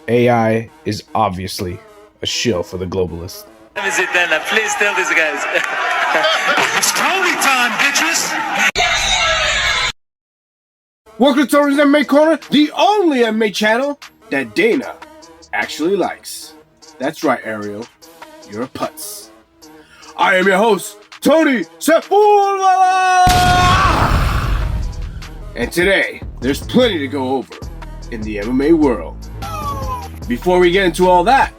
AI is obviously a shill for the globalists. Please tell these guys. It's Tony time, bitches! Welcome to Tony's MMA Corner, the only MMA channel that Dana actually likes. That's right, Ariel. You're a putz. I am your host, Tony Sepulveda! And today, there's plenty to go over in the MMA world. Before we get into all that,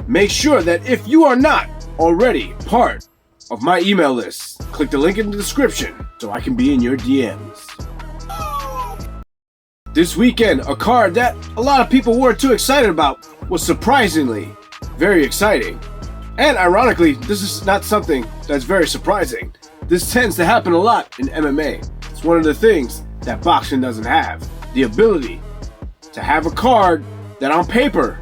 make sure that if you are not already part of my email list, click the link in the description so I can be in your DMs. This weekend, a card that a lot of people weren't too excited about was surprisingly very exciting. And ironically, this is not something that's very surprising. This tends to happen a lot in MMA. It's one of the things that boxing doesn't have. The ability to have a card that on paper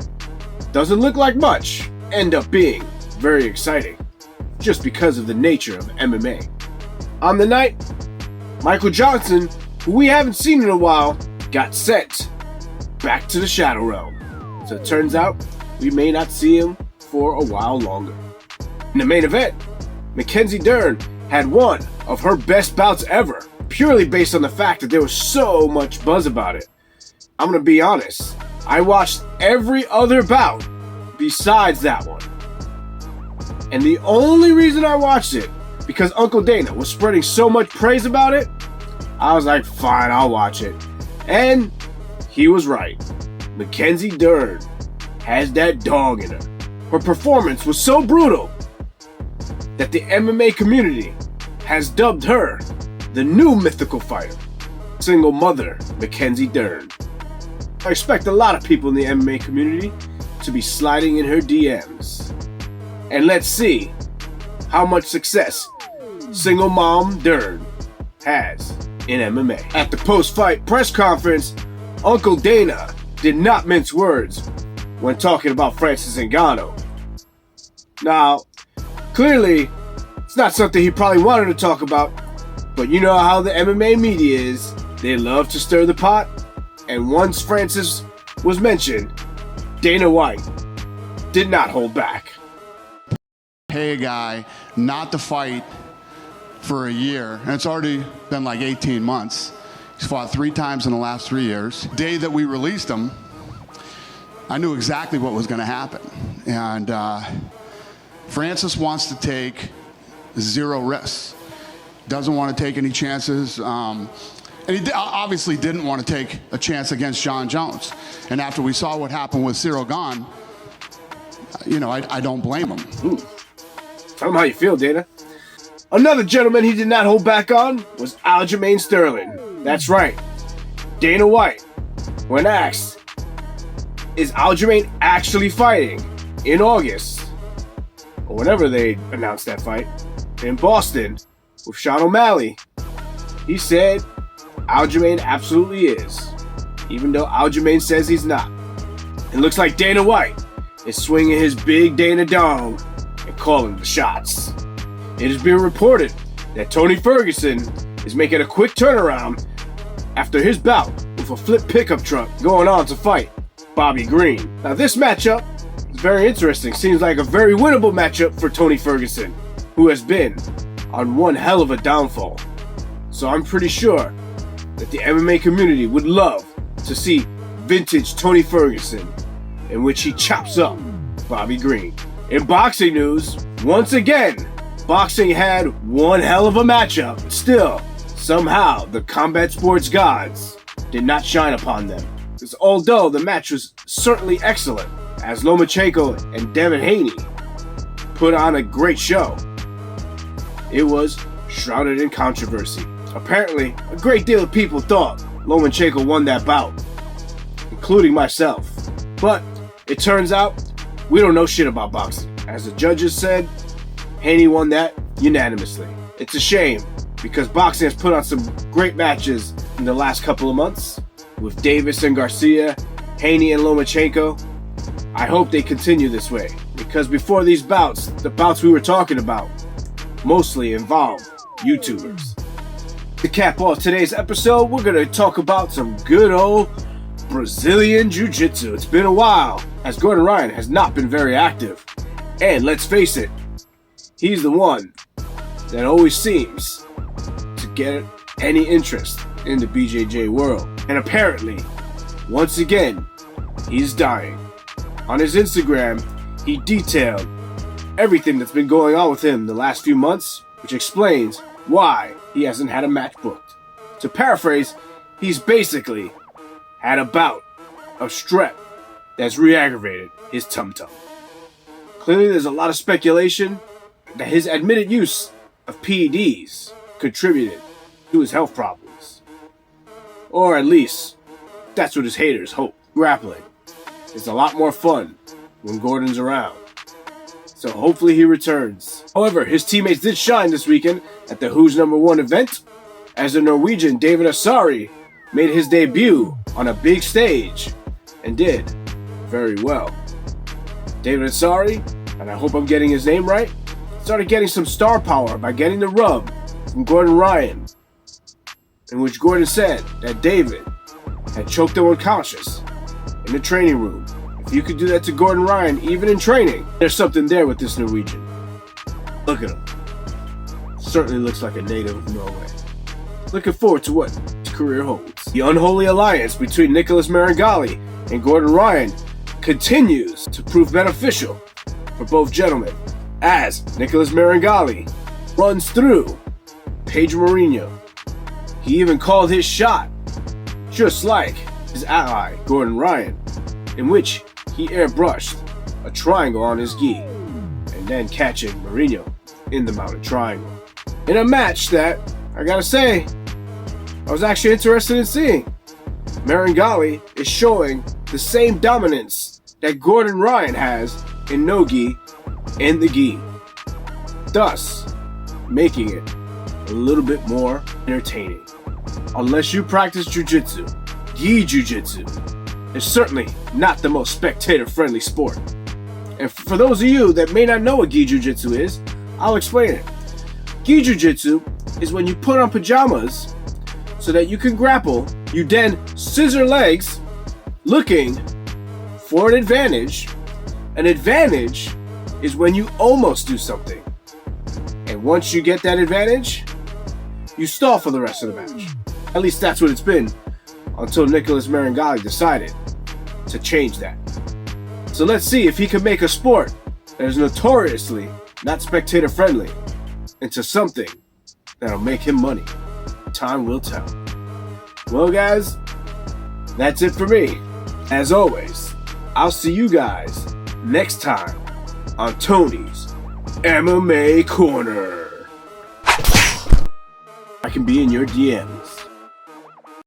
doesn't look like much end up being very exciting just because of the nature of MMA. On the night, Michael Johnson, who we haven't seen in a while, got sent back to the Shadow Realm. So it turns out we may not see him for a while longer. In the main event, Mackenzie Dern had one of her best bouts ever, purely based on the fact that there was so much buzz about it. I'm gonna be honest, I watched every other bout besides that one. And the only reason I watched it, because Uncle Dana was spreading so much praise about it, I was like, fine, I'll watch it. And he was right. Mackenzie Dern has that dog in her. Her performance was so brutal that the MMA community has dubbed her the new mythical fighter. Single mother, Mackenzie Dern. I expect a lot of people in the MMA community to be sliding in her DMs. And let's see how much success single mom Dern has in MMA. At the post-fight press conference, Uncle Dana did not mince words when talking about Francis Ngannou. Now, clearly, it's not something he probably wanted to talk about, but you know how the MMA media is. They love to stir the pot, and once Francis was mentioned, Dana White did not hold back. Pay a guy not to fight for a year, and it's already been like 18 months. He's fought 3 times in the last 3 years. The day that we released him, I knew exactly what was going to happen. And Francis wants to take 0 risks. Doesn't want to take any chances. And he obviously didn't want to take a chance against Jon Jones. And after we saw what happened with Cyril Gane, you know, I don't blame him. Ooh. Tell him how you feel, Dana. Another gentleman he did not hold back on was Aljamain Sterling. That's right. Dana White, when asked, is Aljamain actually fighting in August, or whenever they announced that fight, in Boston with Sean O'Malley, he said Aljamain absolutely is, even though Aljamain says he's not. It looks like Dana White is swinging his big Dana dong and calling the shots. It has been reported that Tony Ferguson is making a quick turnaround after his bout with a flip pickup truck going on to fight Bobby Green. Now this matchup is very interesting. Seems like a very winnable matchup for Tony Ferguson, who has been on one hell of a downfall. So I'm pretty sure that the MMA community would love to see vintage Tony Ferguson, in which he chops up Bobby Green. In boxing news, once again, boxing had one hell of a matchup. Still, somehow, the combat sports gods did not shine upon them. Because although the match was certainly excellent, as Lomachenko and Devin Haney put on a great show, it was shrouded in controversy. Apparently, a great deal of people thought Lomachenko won that bout, including myself. But it turns out, we don't know shit about boxing. As the judges said, Haney won that unanimously. It's a shame, because boxing has put on some great matches in the last couple of months, with Davis and Garcia, Haney and Lomachenko. I hope they continue this way, because before these bouts, the bouts we were talking about mostly involved YouTubers. To cap off today's episode, we're going to talk about some good old Brazilian Jiu Jitsu. It's been a while as Gordon Ryan has not been very active. And let's face it, he's the one that always seems to get any interest in the BJJ world. And apparently, once again, he's dying. On his Instagram, he detailed everything that's been going on with him the last few months, which explains why he hasn't had a match booked. To paraphrase, he's basically had a bout of strep that's re-aggravated his tum-tum. Clearly, there's a lot of speculation that his admitted use of PEDs contributed to his health problems. Or at least, that's what his haters hope. Grappling is a lot more fun when Gordon's around. So hopefully he returns. However, his teammates did shine this weekend at the Who's Number 1 event, as the Norwegian David Asari made his debut on a big stage and did very well. David Asari, and I hope I'm getting his name right, started getting some star power by getting the rub from Gordon Ryan, in which Gordon said that David had choked him unconscious in the training room. If you could do that to Gordon Ryan, even in training, there's something there with this Norwegian. Look at him. Certainly looks like a native of Norway. Looking forward to what his career holds. The unholy alliance between Nicholas Marigali and Gordon Ryan continues to prove beneficial for both gentlemen, as Nicholas Marigali runs through Pedro Mourinho. He even called his shot, just like his ally Gordon Ryan, in which he airbrushed a triangle on his gi, and then catching Mourinho in the mounted triangle. In a match that, I gotta say, I was actually interested in seeing. Marigali is showing the same dominance that Gordon Ryan has in no gi and the gi, thus making it a little bit more entertaining. Unless you practice Jiu Jitsu, gi Jiu Jitsu is certainly not the most spectator-friendly sport. And for those of you that may not know what gi Jiu Jitsu is, I'll explain it. Gi Jiu Jitsu is when you put on pajamas so that you can grapple. You then scissor legs looking for an advantage. An advantage is when you almost do something. And once you get that advantage, you stall for the rest of the match. At least that's what it's been until Nicholas Marigali decided to change that. So let's see if he can make a sport that is notoriously not spectator friendly into something that'll make him money. Time will tell. Well guys, that's it for me. As always, I'll see you guys next time on Tony's MMA Corner. I can be in your DMs.